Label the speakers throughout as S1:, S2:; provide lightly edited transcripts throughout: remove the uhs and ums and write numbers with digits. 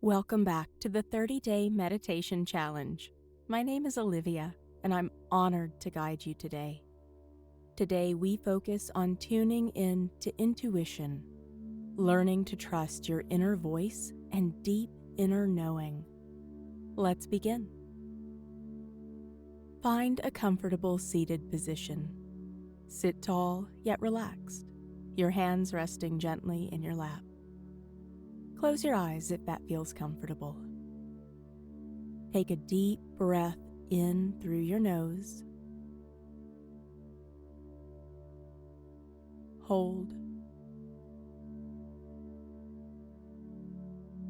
S1: Welcome back to the 30-Day Meditation Challenge. My name is Olivia, and I'm honored to guide you today. Today, we focus on tuning in to intuition, learning to trust your inner voice and deep inner knowing. Let's begin. Find a comfortable seated position. Sit tall yet relaxed, your hands resting gently in your lap. Close your eyes if that feels comfortable. Take a deep breath in through your nose. Hold.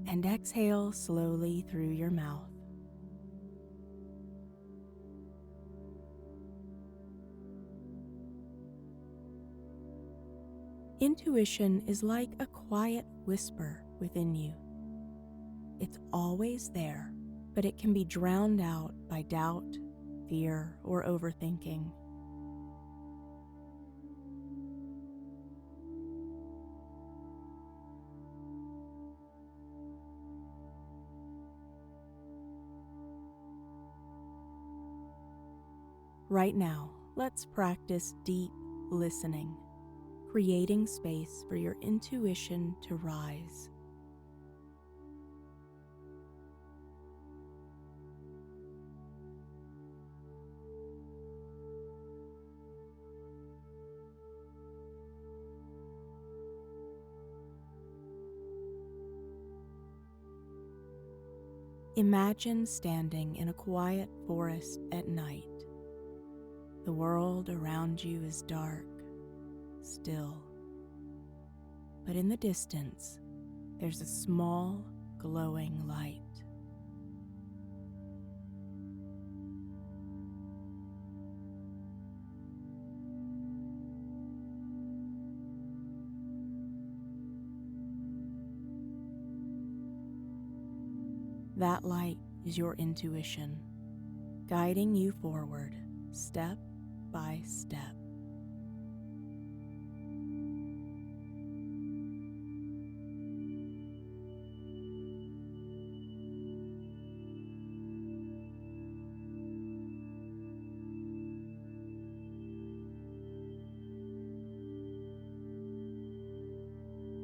S1: And exhale slowly through your mouth. Intuition is like a quiet whisper within you. It's always there, but it can be drowned out by doubt, fear, or overthinking. Right now, let's practice deep listening, creating space for your intuition to rise. Imagine standing in a quiet forest at night. The world around you is dark, still. But in the distance, there's a small, glowing light. That light is your intuition, guiding you forward, step by step.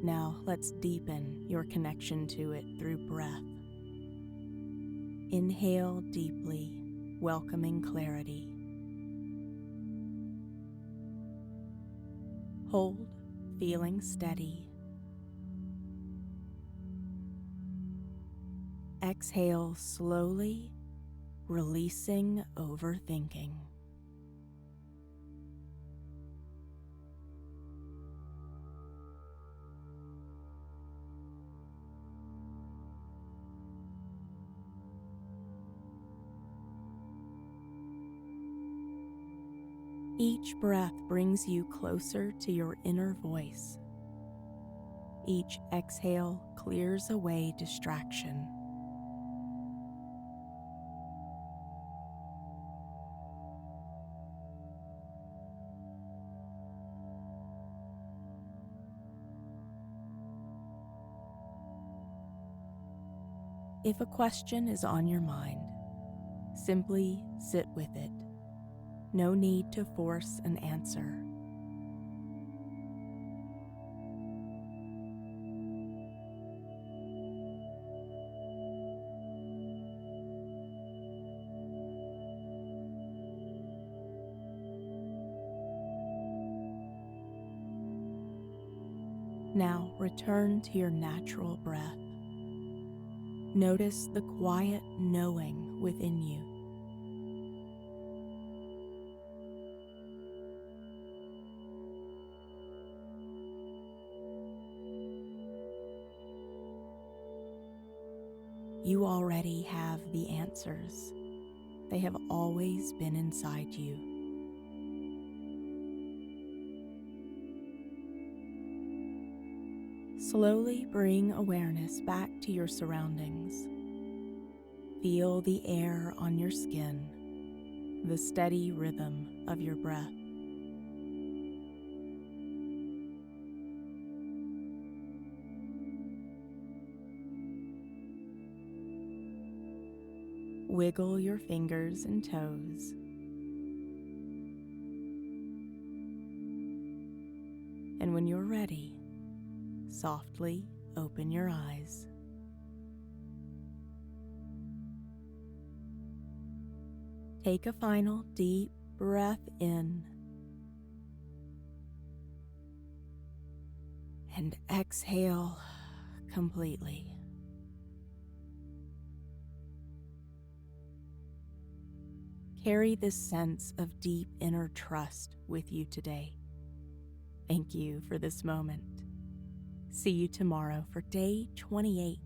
S1: Now let's deepen your connection to it through breath. Inhale deeply, welcoming clarity. Hold, feeling steady. Exhale slowly, releasing overthinking. Each breath brings you closer to your inner voice. Each exhale clears away distraction. If a question is on your mind, simply sit with it. No need to force an answer. Now return to your natural breath. Notice the quiet knowing within you. You already have the answers. They have always been inside you. Slowly bring awareness back to your surroundings. Feel the air on your skin, the steady rhythm of your breath. wiggle your fingers and toes. And when you're ready, softly open your eyes. Take a final deep breath in and exhale completely. Carry this sense of deep inner trust with you today. Thank you for this moment. See you tomorrow for day 28.